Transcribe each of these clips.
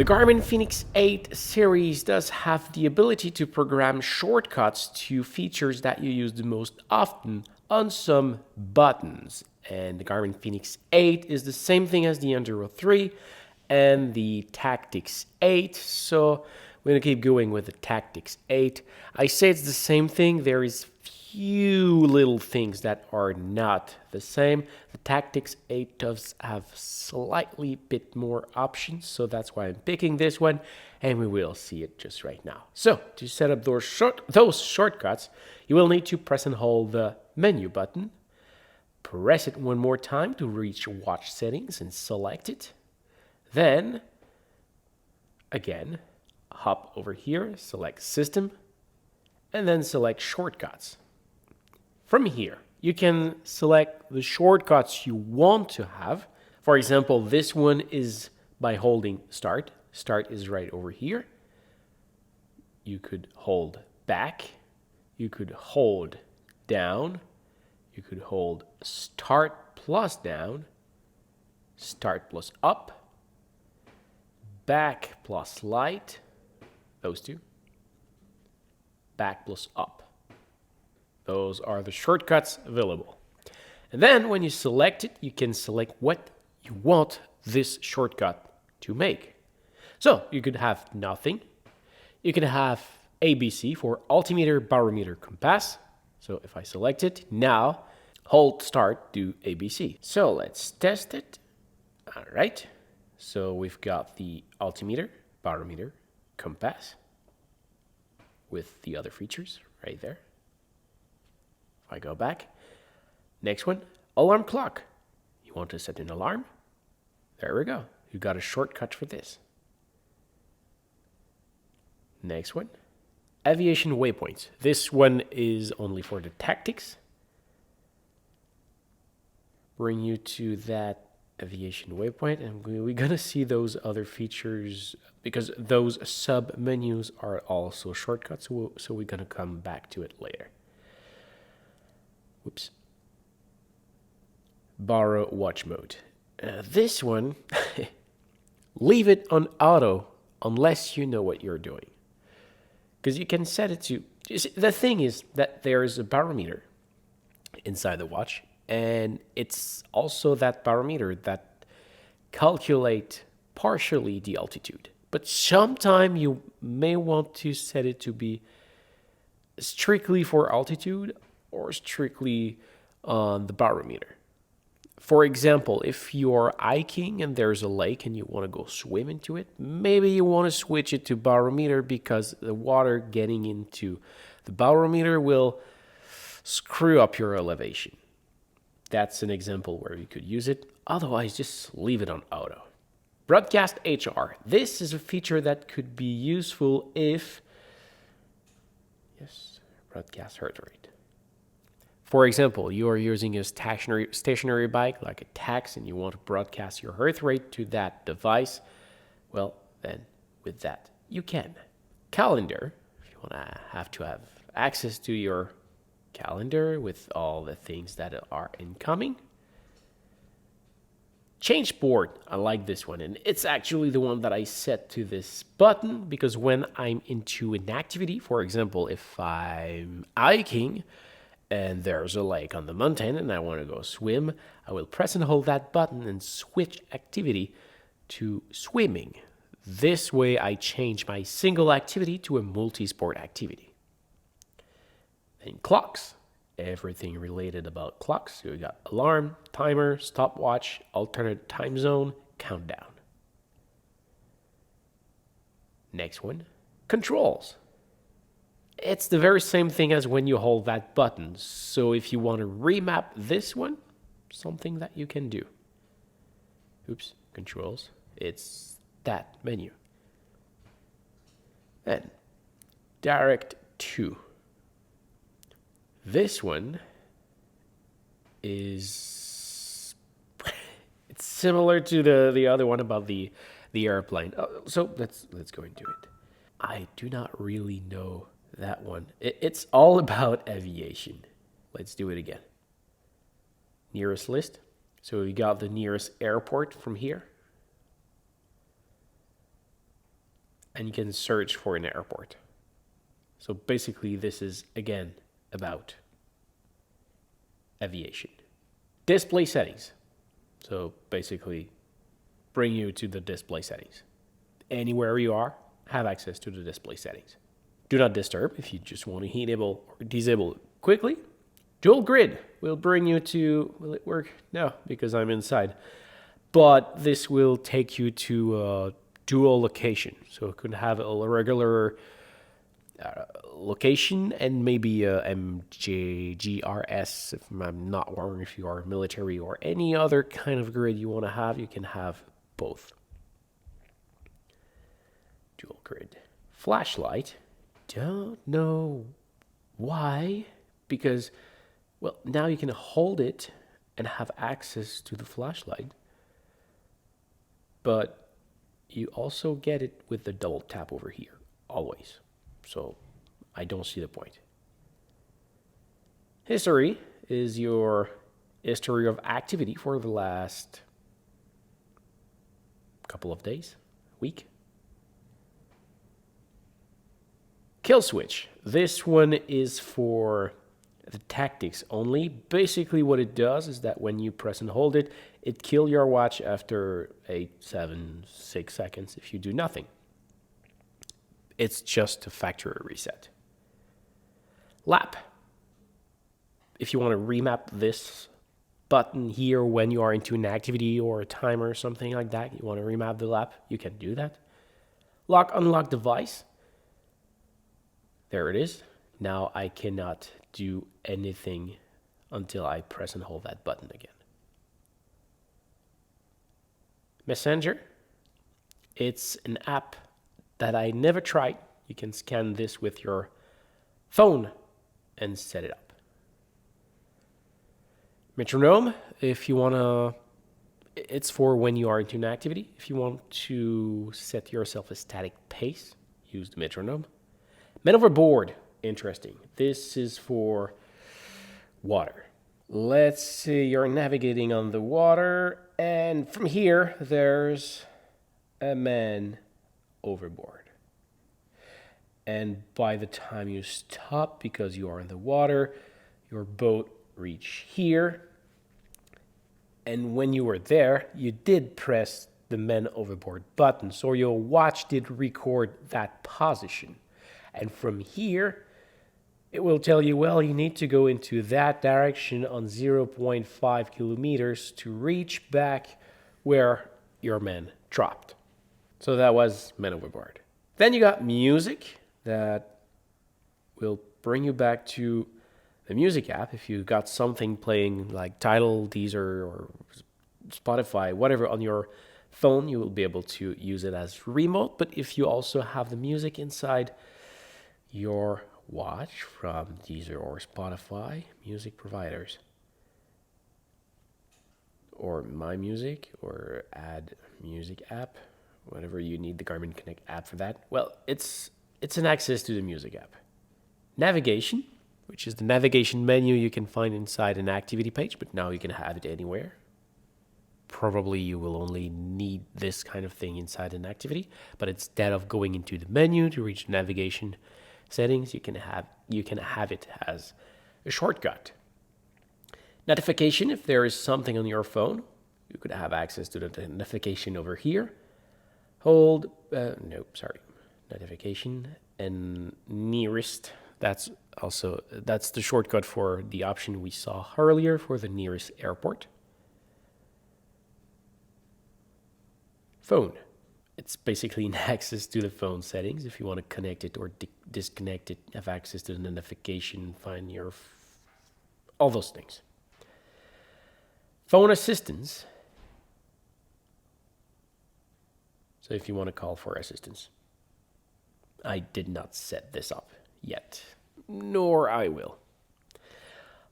The Garmin Fenix 8 series does have the ability to program shortcuts to features that you use the most often on some buttons. And the Garmin Fenix 8 is the same thing as the Enduro 3 and the Tactix 8. So we're going to keep going with the Tactix 8. I say it's the same thing. There is few little things that are not the same. The Tactix 8 does have slightly bit more options, so that's why I'm picking this one, and we will see it just right now. So to set up those shortcuts, you will need to press and hold the menu button, press it one more time to reach watch settings and select it. Then again, hop over here, select system, and then select shortcuts. From here, you can select the shortcuts you want to have. For example, this one is by holding start. Start is right over here. You could hold back. You could hold down. You could hold start plus down, start plus up, back plus light, those two, back plus up. Those are the shortcuts available. And then when you select it, you can select what you want this shortcut to make. So you could have nothing. You can have ABC for altimeter, barometer, compass. So if I select it, now hold start, do ABC. So let's test it. All right. So we've got the altimeter, barometer, compass with the other features right there. I go back. Next one, alarm clock. You want to set an alarm? There we go. You got a shortcut for this. Next one, aviation waypoints. This one is only for the Tactix. Bring you to that aviation waypoint, and we're gonna see those other features because those sub menus are also shortcuts. So we're gonna come back to it later. Whoops. Borrow watch mode. This one, leave it on auto unless you know what you're doing. Because you can set it to... The thing is that there's a barometer inside the watch, and it's also that barometer that calculate partially the altitude. But sometime you may want to set it to be strictly for altitude or strictly on the barometer. For example, if you're hiking and there's a lake and you want to go swim into it, maybe you want to switch it to barometer because the water getting into the barometer will screw up your elevation. That's an example where you could use it. Otherwise, just leave it on auto. Broadcast HR. This is a feature that could be useful if... Yes, broadcast heart rate. For example, you are using a stationary bike like a Tactix and you want to broadcast your heart rate to that device. Well, then with that, you can. Calendar, if you want to have access to your calendar with all the things that are incoming. Change board, I like this one, and it's actually the one that I set to this button because when I'm into an activity, for example, if I'm hiking and there's a lake on the mountain and I want to go swim, I will press and hold that button and switch activity to swimming. This way I change my single activity to a multi-sport activity. Then clocks. Everything related about clocks. So we got alarm, timer, stopwatch, alternate time zone, countdown. Next one, controls. It's the very same thing as when you hold that button. So if you want to remap this one, something that you can do. Oops, controls. It's that menu. Then, direct to. This one is... it's similar to the other one about the airplane. So let's go into it. I do not really know that one. It's all about aviation. Let's do it again. Nearest list. So we got the nearest airport from here. and you can search for an airport. So basically, this is again about aviation. Display settings. So basically, bring you to the display settings. Anywhere you are, have access to the display settings. Do not disturb if you just want to enable or disable quickly. Dual grid will bring you to, will it work? No, because I'm inside. But this will take you to dual location. So it could have a regular location and maybe a MJGRS, if I'm not wrong, if you are military or any other kind of grid you want to have, you can have both. Dual grid. Flashlight. Don't know why, because, well, now you can hold it and have access to the flashlight, but you also get it with the double tap over here, always. So I don't see the point. History is your history of activity for the last couple of days, week. Kill switch. This one is for the Tactix only. Basically what it does is that when you press and hold it, it kills your watch after 8, 7, 6 seconds if you do nothing. It's just a factory reset. Lap. If you want to remap this button here when you are into an activity or a timer or something like that, you want to remap the lap, you can do that. Lock, unlock device. There it is. Now I cannot do anything until I press and hold that button again. Messenger. It's an app that I never tried. You can scan this with your phone and set it up. Metronome, if you want to, it's for when you are into an activity. If you want to set yourself a static pace, use the metronome. Men overboard, interesting. This is for water. Let's say you're navigating on the water, and from here, there's a man overboard. And by the time you stop, because you are in the water, your boat reach here. And when you were there, you did press the men overboard button. So your watch did record that position. And from here, it will tell you, well, you need to go into that direction on 0.5 kilometers to reach back where your man dropped. So that was men overboard. Then you got music that will bring you back to the music app. If you got something playing like Tidal, Deezer, or Spotify, whatever on your phone, you will be able to use it as remote. But if you also have the music inside your watch from Deezer or Spotify, music providers, or My Music, or Add Music app, whatever you need the Garmin Connect app for that. Well, it's an access to the music app. Navigation, which is the navigation menu you can find inside an activity page, but now you can have it anywhere. Probably you will only need this kind of thing inside an activity, but instead of going into the menu to reach navigation settings, you can have it as a shortcut. Notification, if there is something on your phone, you could have access to the notification over here. Notification and nearest. That's the shortcut for the option we saw earlier for the nearest airport. Phone. It's basically an access to the phone settings. If you want to connect it or disconnect it, have access to the notification, find your all those things. Phone assistance. So if you want to call for assistance. I did not set this up yet, nor I will.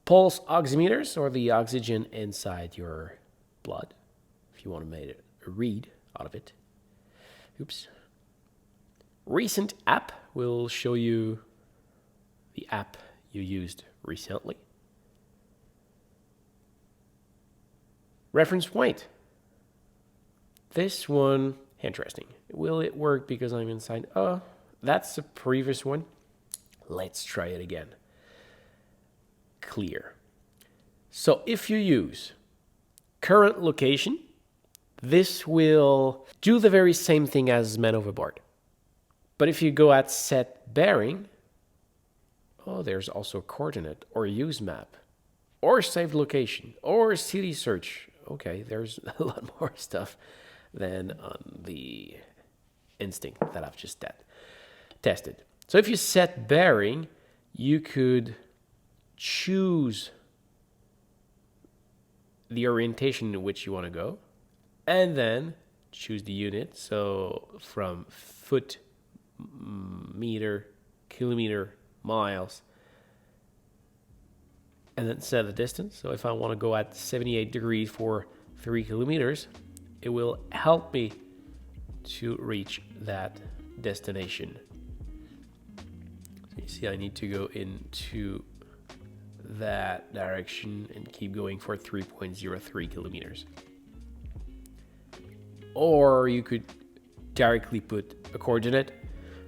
Pulse oximeters, or the oxygen inside your blood, if you want to make a read out of it. Oops. Recent app will show you the app you used recently. Reference point. This one, interesting. Will it work because I'm inside? Oh, that's the previous one. Let's try it again. Clear. So if you use current location, this will do the very same thing as man overboard. But if you go at set bearing, oh, there's also coordinate or use map or saved location or city search. Okay, there's a lot more stuff than on the Instinct that I've just tested. So if you set bearing, you could choose the orientation in which you want to go and then choose the unit. So from foot, meter, kilometer, miles, and then set the distance. So if I want to go at 78 degrees for 3 kilometers, it will help me to reach that destination. So you see, I need to go into that direction and keep going for 3.03 kilometers. Or you could directly put a coordinate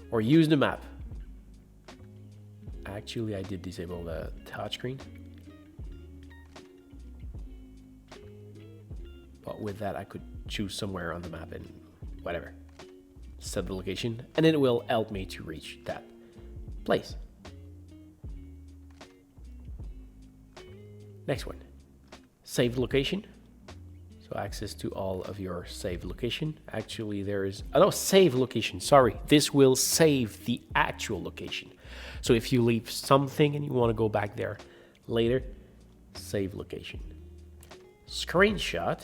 or use the map. Actually, I did disable the touchscreen. But with that, I could choose somewhere on the map and whatever, set the location, and it will help me to reach that place. Next one, saved location. So access to all of your saved location. Actually, there is, save location, sorry. This will save the actual location. So if you leave something and you want to go back there later, save location. Screenshot.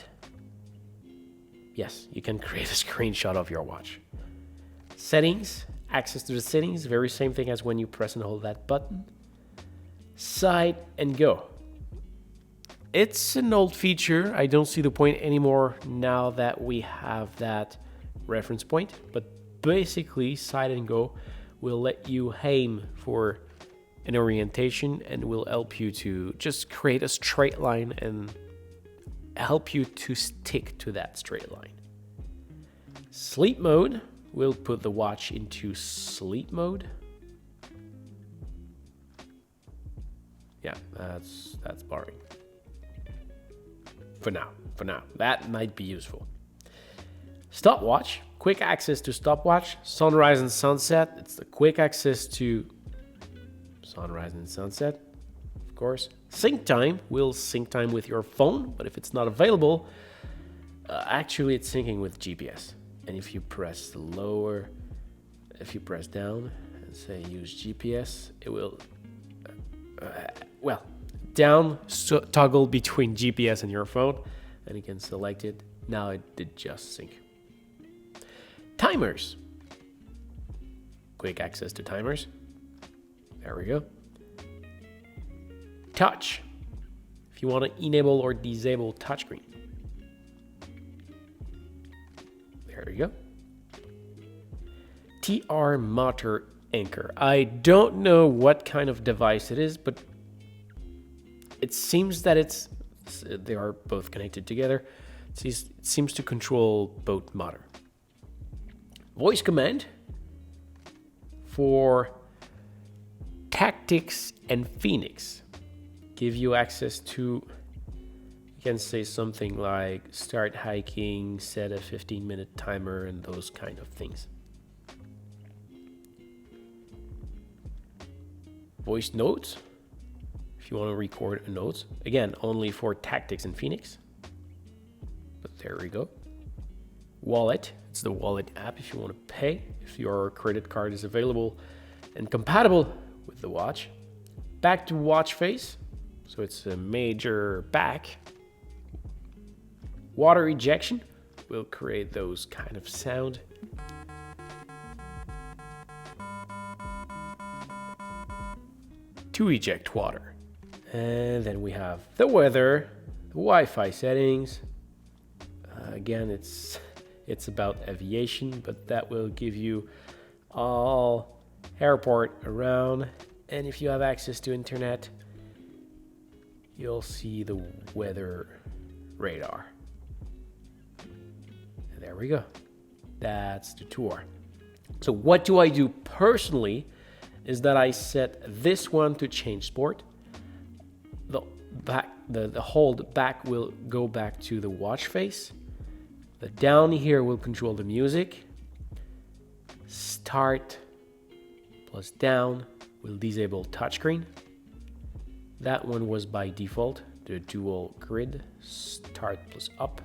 Yes, you can create a screenshot of your watch. Settings, access to the settings, very same thing as when you press and hold that button. Side and go. It's an old feature. I don't see the point anymore now that we have that reference point. But basically, side and go will let you aim for an orientation and will help you to just create a straight line and help you to stick to that straight line. Sleep mode will put the watch into sleep mode. Yeah, that's boring. For now, that might be useful. Stopwatch, quick access to stopwatch, sunrise and sunset. It's the quick access to sunrise and sunset, of course. Sync time will sync time with your phone, but if it's not available, actually it's syncing with GPS. And if you press down and say use GPS, it will, down toggle between GPS and your phone, and you can select it. Now it did just sync. Timers. Quick access to timers. There we go. Touch. If you want to enable or disable touchscreen. There you go. TR motor anchor. I don't know what kind of device it is, but it seems that they are both connected together. It seems to control both motor. Voice command for Tactix and Fenix give you access to, you can say something like start hiking, set a 15-minute timer, and those kind of things. Voice notes, if you want to record a note. Again, only for Tactix and Fenix. But there we go. Wallet, it's the wallet app if you want to pay, if your credit card is available and compatible with the watch. Back to watch face, so it's a major back. Water ejection will create those kind of sound. To eject water. And then we have the weather, the Wi-Fi settings. Again, it's about aviation, but that will give you all airport around. And if you have access to internet, you'll see the weather radar. And there we go. That's the tour. So what do I do personally is that I set this one to change sport. The hold back will go back to the watch face. The down here will control the music. Start plus down will disable touchscreen. That one was by default, the dual grid, start plus up.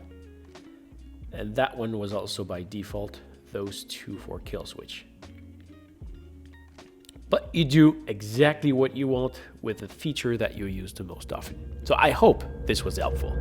And that one was also by default, those two for kill switch. But you do exactly what you want with the feature that you use the most often. So I hope this was helpful.